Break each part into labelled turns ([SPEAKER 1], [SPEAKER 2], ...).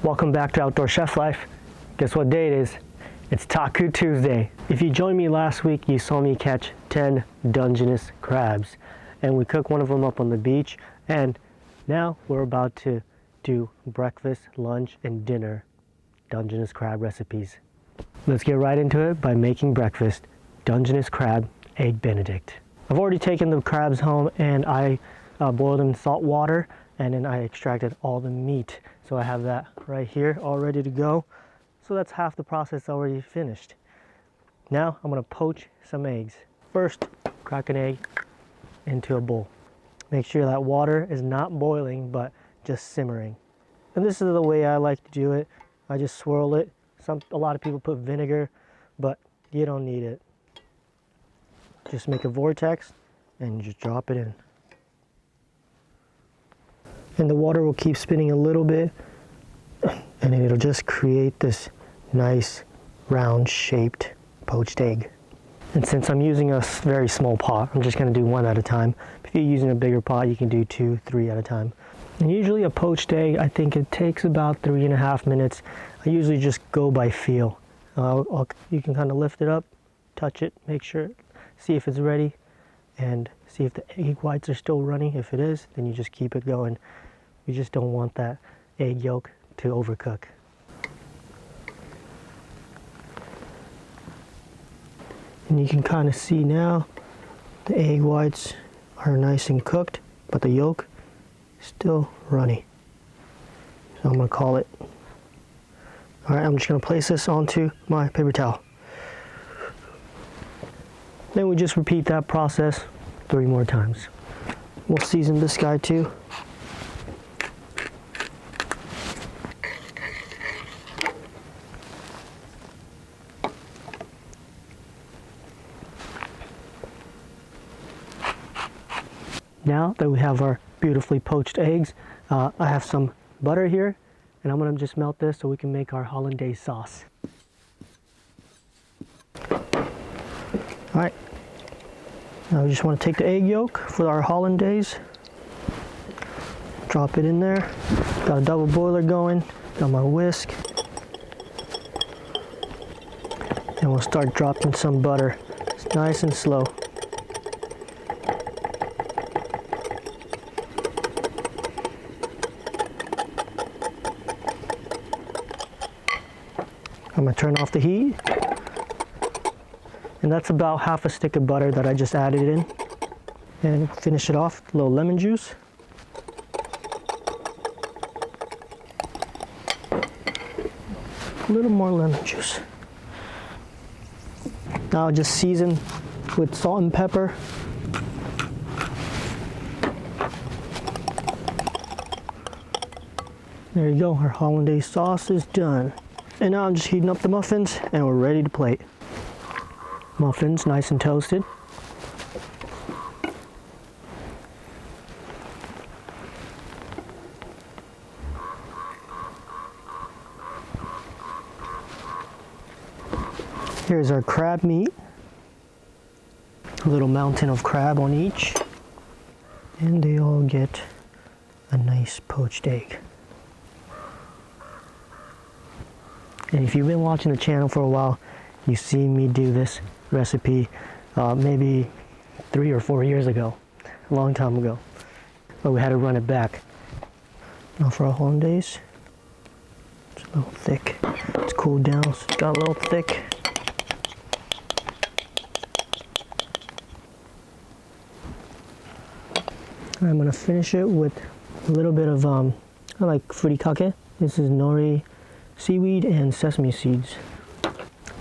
[SPEAKER 1] Welcome back to Outdoor Chef Life. Guess what day it is? It's Taco Tuesday. If you joined me last week, you saw me catch 10 Dungeness crabs. And we cooked one of them up on the beach. And now we're about to do breakfast, lunch, and dinner Dungeness crab recipes. Let's get right into it by making breakfast Dungeness crab egg benedict. I've already taken the crabs home and I boiled them in salt water, and then I extracted all the meat. So I have that right here all ready to go. So that's half the process already finished. Now I'm gonna poach some eggs. First, crack an egg into a bowl. Make sure that water is not boiling, but just simmering. And this is the way I like to do it. I just swirl it. A lot of people put vinegar, but you don't need it. Just make a vortex and just drop it in. And the water will keep spinning a little bit, and it'll just create this nice round shaped poached egg. And since I'm using a very small pot, I'm just going to do one at a time. If you're using a bigger pot, you can do 2, 3 at a time. And usually a poached egg, I think it takes about 3.5 minutes. I usually just go by feel. You can kind of lift it up, touch it, make sure, see if it's ready, and see if the egg whites are still running. If it is, then you just keep it going. You just don't want that egg yolk to overcook. And you can kind of see now the egg whites are nice and cooked, but the yolk is still runny. So I'm going to call it. All right, I'm just going to place this onto my paper towel. Then we just repeat that process 3 more times. We'll season this guy too. Now that we have our beautifully poached eggs, I have some butter here, and I'm going to just melt this so we can make our hollandaise sauce. Alright, now we just want to take the egg yolk for our hollandaise, drop it in there, got a double boiler going, got my whisk, and we'll start dropping some butter. It's nice and slow. I'm going to turn off the heat, and that's about half a stick of butter that I just added in, and finish it off with a little lemon juice. A little more lemon juice. Now I'll just season with salt and pepper. There you go, our hollandaise sauce is done. And now I'm just heating up the muffins, and we're ready to plate. Muffins nice and toasted. Here's our crab meat. A little mountain of crab on each. And they all get a nice poached egg. And if you've been watching the channel for a while, you've seen me do this recipe maybe 3 or 4 years ago, a long time ago, but we had to run it back. Now for our hollandaise, it's a little thick. It's cooled down, so it's got a little thick. I'm going to finish it with a little bit of, I like furikake. This is nori, seaweed, and sesame seeds.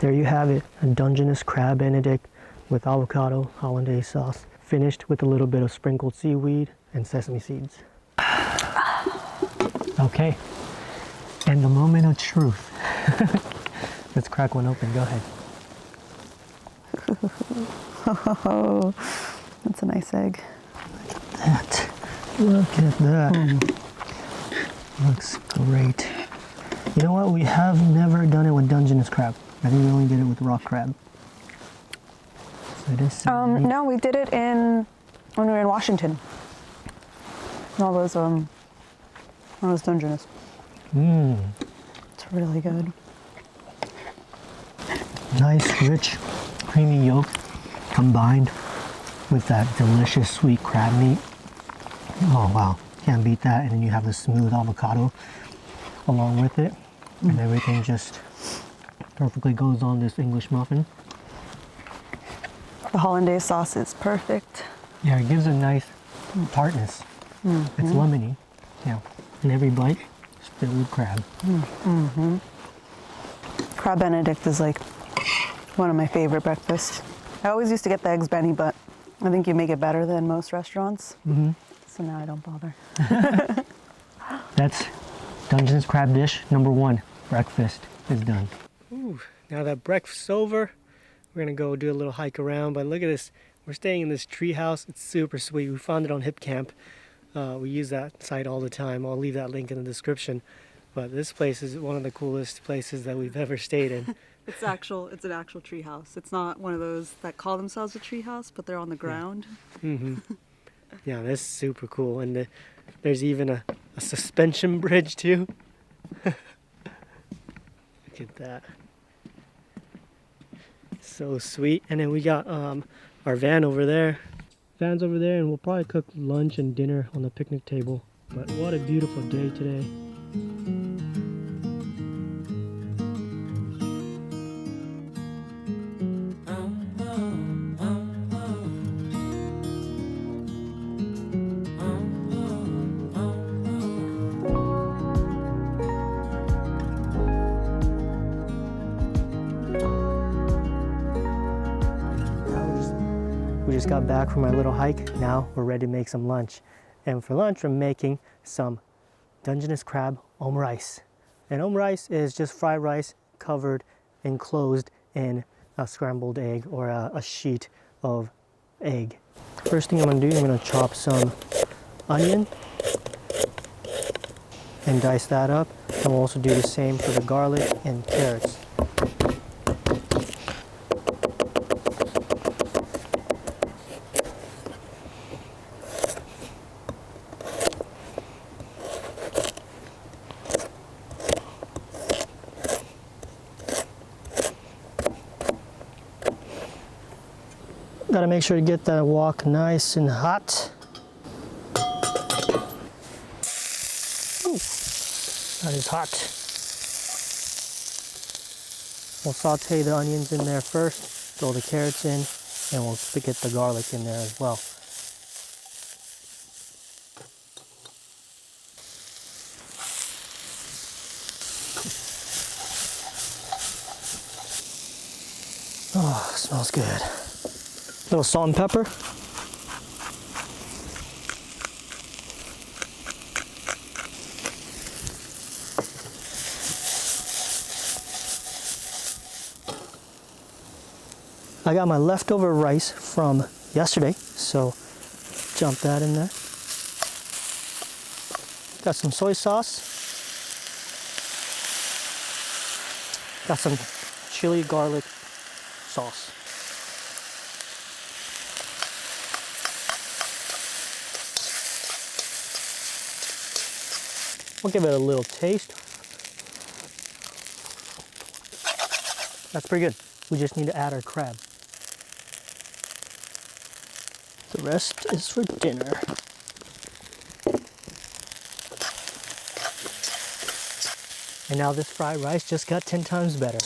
[SPEAKER 1] There you have it, a Dungeness crab benedict with avocado hollandaise sauce, finished with a little bit of sprinkled seaweed and sesame seeds. Okay, and the moment of truth. Let's crack one open, go ahead.
[SPEAKER 2] Oh, that's a nice egg.
[SPEAKER 1] Look at that. Looks great. You know what? We have never done it with Dungeness crab. I think we only did it with rock crab. So this.
[SPEAKER 2] No, we did it when we were in Washington. All those Dungeness. It's really good.
[SPEAKER 1] Nice, rich, creamy yolk combined with that delicious sweet crab meat. Oh wow, can't beat that. And then you have the smooth avocado along with it, and everything just perfectly goes on this English muffin.
[SPEAKER 2] The hollandaise sauce is perfect.
[SPEAKER 1] Yeah, it gives a nice tartness. It's lemony, yeah. And every bite is filled with crab.
[SPEAKER 2] Crab Benedict is like one of my favorite breakfasts. I always used to get the eggs Benny, but I think you make it better than most restaurants. So now I don't bother.
[SPEAKER 1] That's Dungeness crab dish number 1. Breakfast is done. Ooh, now that breakfast's over, we're gonna go do a little hike around. But look at this, we're staying in this tree house. It's super sweet. We found it on Hipcamp. We use that site all the time. I'll leave that link in the description. But this place is one of the coolest places that we've ever stayed in.
[SPEAKER 2] It's an actual tree house. It's not one of those that call themselves a tree house, but they're on the ground.
[SPEAKER 1] Yeah, that's super cool. And there's even a suspension bridge too. Look at that. So sweet. And then we got our van over there. Van's over there, and we'll probably cook lunch and dinner on the picnic table. But what a beautiful day today. We just got back from our little hike. Now we're ready to make some lunch. And for lunch, we're making some Dungeness crab omrice. And omrice is just fried rice covered, enclosed in a scrambled egg or a sheet of egg. First thing I'm gonna do, I'm gonna chop some onion and dice that up. And we'll also do the same for the garlic and carrots. Gotta make sure to get that wok nice and hot. Ooh, that is hot. We'll saute the onions in there first, throw the carrots in, and we'll get the garlic in there as well. Oh, smells good. A little salt and pepper. I got my leftover rice from yesterday, so jump that in there. Got some soy sauce. Got some chili garlic sauce. We'll give it a little taste. That's pretty good. We just need to add our crab. The rest is for dinner. And now this fried rice just got 10 times better.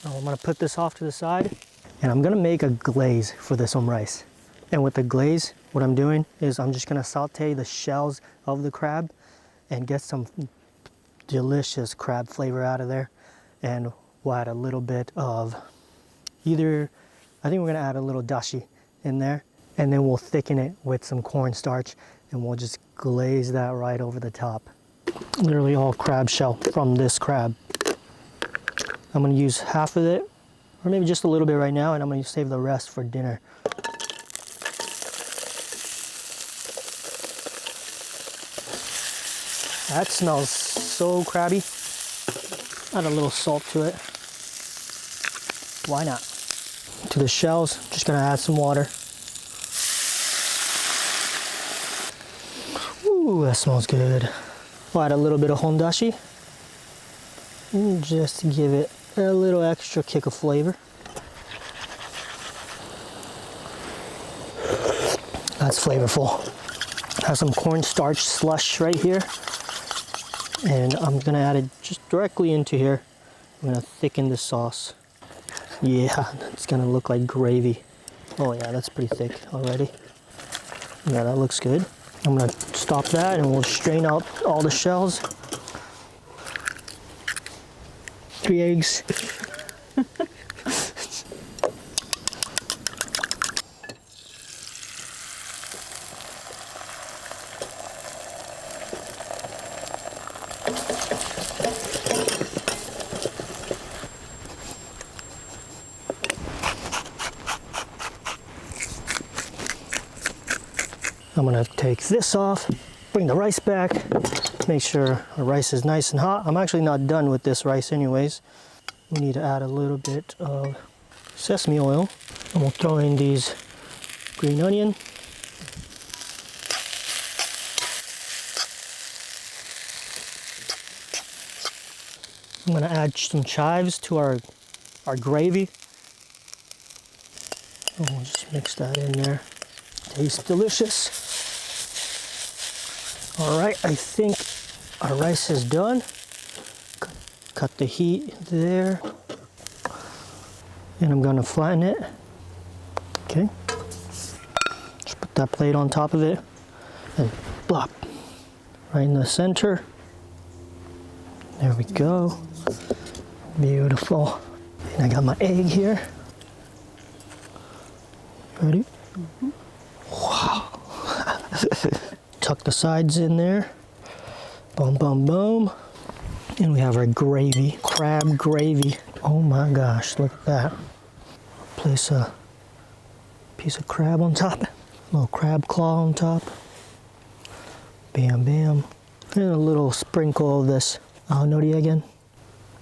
[SPEAKER 1] Now I'm gonna put this off to the side, and I'm gonna make a glaze for this omrice. And with the glaze, what I'm doing is I'm just gonna saute the shells of the crab and get some delicious crab flavor out of there. And we'll add a little bit of I think we're gonna add a little dashi in there, and then we'll thicken it with some cornstarch, and we'll just glaze that right over the top. Literally all crab shell from this crab. I'm gonna use half of it, or maybe just a little bit right now, and I'm gonna save the rest for dinner. That smells so crabby. Add a little salt to it. Why not? To the shells, just gonna add some water. Ooh, that smells good. We'll add a little bit of hondashi. And just to give it a little extra kick of flavor. That's flavorful. Have some cornstarch slush right here. And I'm gonna add it just directly into here. I'm gonna thicken the sauce. Yeah, it's gonna look like gravy. Oh yeah, that's pretty thick already. Yeah, that looks good. I'm gonna stop that and we'll strain out all the shells. 3 eggs. I'm gonna take this off, bring the rice back, make sure our rice is nice and hot. I'm actually not done with this rice anyways. We need to add a little bit of sesame oil, and we'll throw in these green onion. I'm gonna add some chives to our gravy. And we'll just mix that in there. Tastes delicious. All right, I think our rice is done. Cut the heat there. And I'm gonna flatten it. Okay. Just put that plate on top of it and plop right in the center. There we go. Beautiful. And I got my egg here. Ready? Mm-hmm. Wow. Tuck the sides in there. Boom, boom, boom. And we have our gravy, crab gravy. Oh my gosh, look at that. Place a piece of crab on top, a little crab claw on top. Bam, bam. And a little sprinkle of this nori again.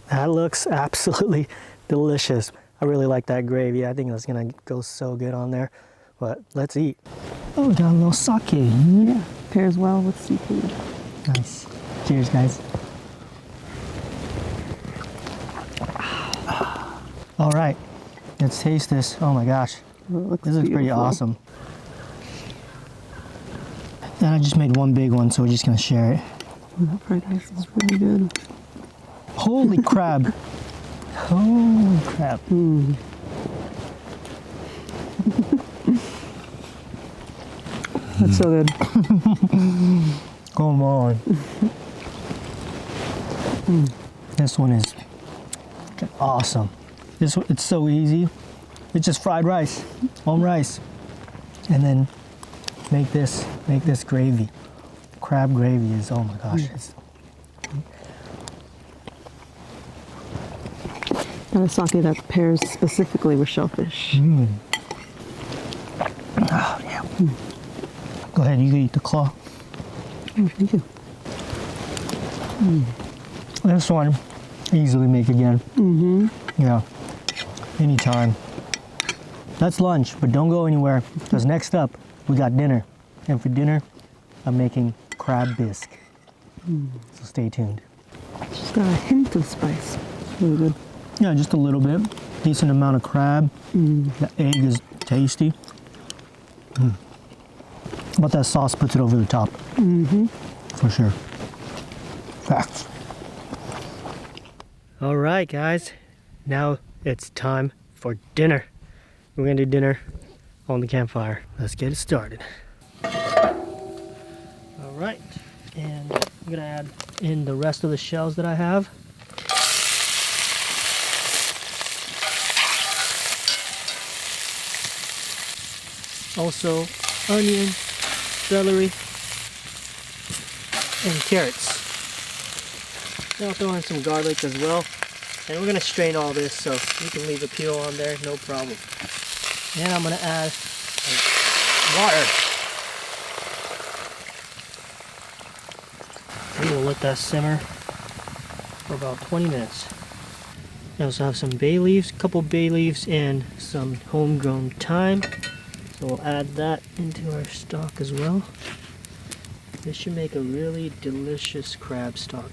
[SPEAKER 1] That looks absolutely delicious. I really like that gravy. I think that's gonna go so good on there. But let's eat. Oh, got a little sake.
[SPEAKER 2] Yeah, pairs well with seafood.
[SPEAKER 1] Nice. Cheers, guys. All right, let's taste this. Oh my gosh, this is pretty awesome. And I just made one big one, so we're just gonna share it.
[SPEAKER 2] That fried rice is really good.
[SPEAKER 1] Holy crab. Holy crap.
[SPEAKER 2] Mm. That's so good.
[SPEAKER 1] Come on. This one is awesome. It's so easy. It's just fried rice, home rice. And then make this gravy. Crab gravy is, oh my gosh. It's,
[SPEAKER 2] and a sake that pairs specifically with shellfish.
[SPEAKER 1] Oh, yeah. Go ahead, you can eat the claw.
[SPEAKER 2] Oh, thank you.
[SPEAKER 1] This one, easily make again.
[SPEAKER 2] Mm-hmm.
[SPEAKER 1] Yeah, anytime. That's lunch, but don't go anywhere, because next up, we got dinner. And for dinner, I'm making crab bisque. So stay tuned.
[SPEAKER 2] Just got a hint of spice. It's really good.
[SPEAKER 1] Yeah, just a little bit. Decent amount of crab. The egg is tasty. But that sauce puts it over the top. For sure. Facts. All right, guys. Now it's time for dinner. We're gonna do dinner on the campfire. Let's get it started. All right, and I'm gonna add in the rest of the shells that I have. Also, onion, celery, and carrots. And I'll throw in some garlic as well. And we're gonna strain all this, so you can leave a peel on there, no problem. And I'm gonna add water. And we'll let that simmer for about 20 minutes. I also have some bay leaves, a couple bay leaves, and some homegrown thyme. So we'll add that into our stock as well. This should make a really delicious crab stock.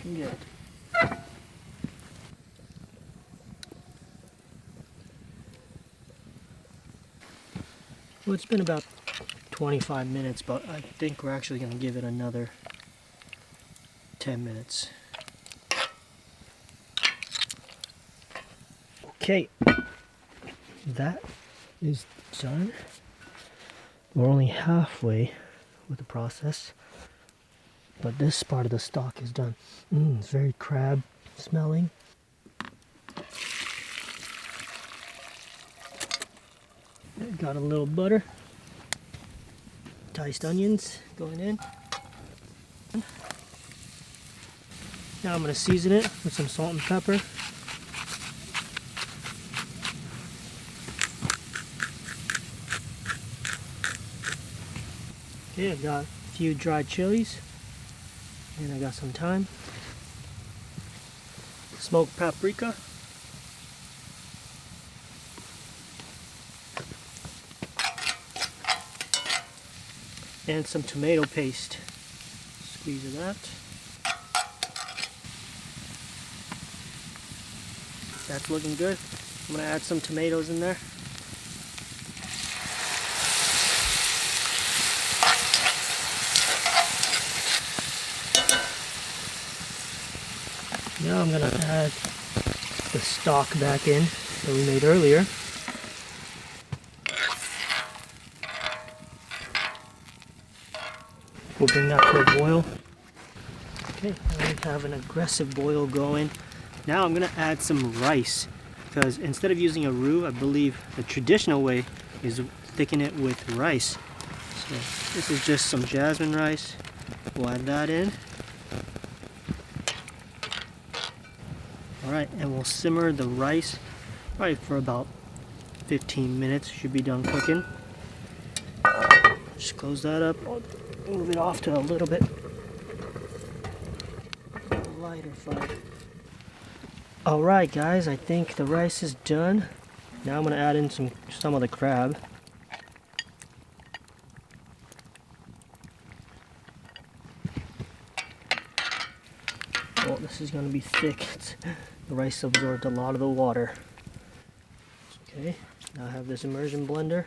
[SPEAKER 1] looking good. Well, it's been about 25 minutes, but I think we're actually going to give it another 10 minutes. Okay, that is done. We're only halfway with the process, but this part of the stock is done. It's very crab smelling. Got a little butter, diced onions going in. Now I'm going to season it with some salt and pepper. Okay, I got a few dried chilies, and I got some thyme, smoked paprika, and some tomato paste. Squeeze of that. That's looking good. I'm gonna add some tomatoes in there. Now I'm gonna add the stock back in that we made earlier. We'll bring that to a boil. Okay, now we have an aggressive boil going. Now I'm gonna add some rice, because instead of using a roux, I believe the traditional way is thicken it with rice. So this is just some jasmine rice. We'll add that in. Alright, and we'll simmer the rice probably for about 15 minutes. Should be done cooking. Just close that up. I'll move it off to a little bit lighter fire. Alright guys, I think the rice is done. Now I'm going to add in some of the crab. Oh, this is going to be thick. The rice absorbed a lot of the water. Okay, now I have this immersion blender.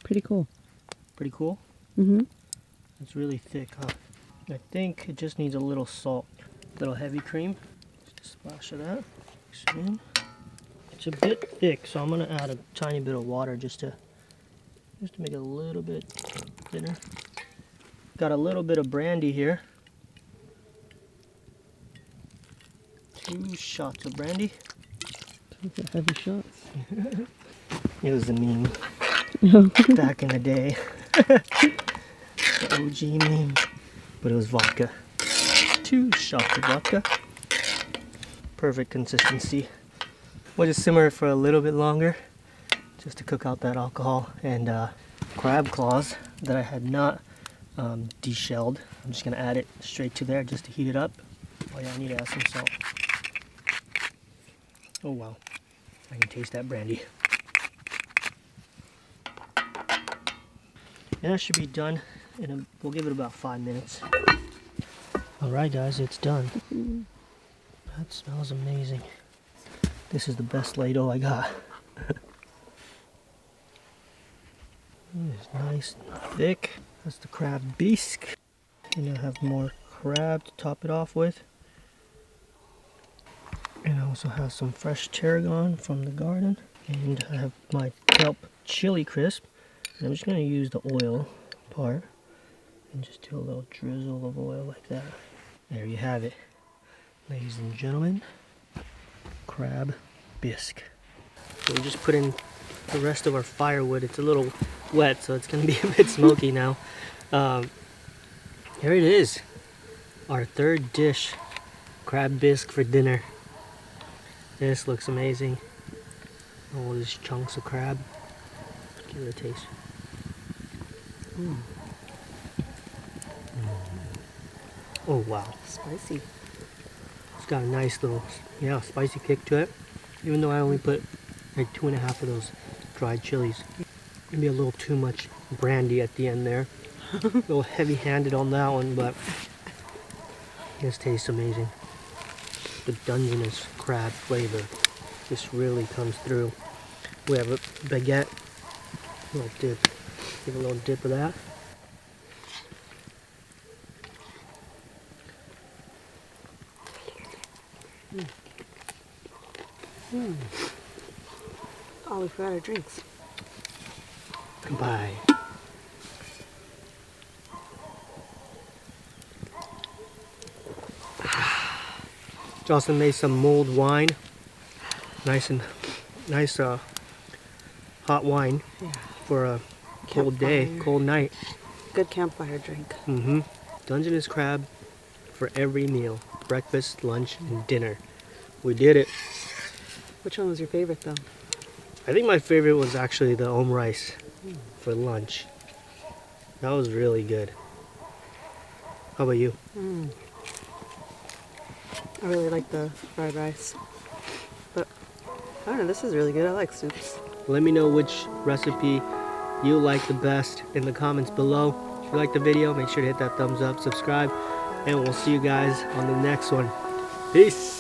[SPEAKER 2] Pretty cool.
[SPEAKER 1] Pretty cool?
[SPEAKER 2] Mm-hmm.
[SPEAKER 1] It's really thick, huh? I think it just needs a little salt. A little heavy cream. Just a splash of that. Mix it in. It's a bit thick, so I'm going to add a tiny bit of water just to make it a little bit thinner. Got a little bit of brandy here. 2 shots of brandy.
[SPEAKER 2] Heavy shots.
[SPEAKER 1] It was a meme back in the day. The OG meme. But it was vodka. 2 shots of vodka. Perfect consistency. We'll just simmer it for a little bit longer just to cook out that alcohol. And crab claws that I had not deshelled. I'm just going to add it straight to there just to heat it up. Oh yeah, I need to add some salt. Oh wow, I can taste that brandy. And that should be done, and we'll give it about 5 minutes. Alright guys, it's done. That smells amazing. This is the best ladle I got. It's nice and thick. That's the crab bisque. And I have more crab to top it off with. And I also have some fresh tarragon from the garden. And I have my kelp chili crisp. And I'm just going to use the oil part and just do a little drizzle of oil like that. There you have it, ladies and gentlemen. Crab bisque. So we just put in the rest of our firewood. It's a little wet, so it's going to be a bit smoky now. Here it is, our third dish, crab bisque for dinner. This looks amazing. All these chunks of crab. Let's give it a taste. Oh wow,
[SPEAKER 2] Spicy.
[SPEAKER 1] it's got a nice little, spicy kick to it. Even though I only put like 2.5 of those dried chilies. Maybe a little too much brandy at the end there. A little heavy-handed on that one, but this tastes amazing. The Dungeness crab flavor just really comes through. We have a baguette, a little dip. Give a little dip of that.
[SPEAKER 2] Oh, we forgot our drinks.
[SPEAKER 1] Bye. Jocelyn made some mulled wine. Nice hot wine
[SPEAKER 2] Yeah.
[SPEAKER 1] for a cold day,
[SPEAKER 2] Campfire.
[SPEAKER 1] cold night.
[SPEAKER 2] Good campfire drink.
[SPEAKER 1] Dungeness crab for every meal. Breakfast, lunch, and dinner. We did it.
[SPEAKER 2] Which one was your favorite though?
[SPEAKER 1] I think my favorite was actually the rice for lunch. That was really good. How about you?
[SPEAKER 2] I really like the fried rice. But I don't know, this is really good. I like soups.
[SPEAKER 1] Let me know which recipe you like the best in the comments below. If you like the video, make sure to hit that thumbs up, subscribe, and we'll see you guys on the next one. Peace!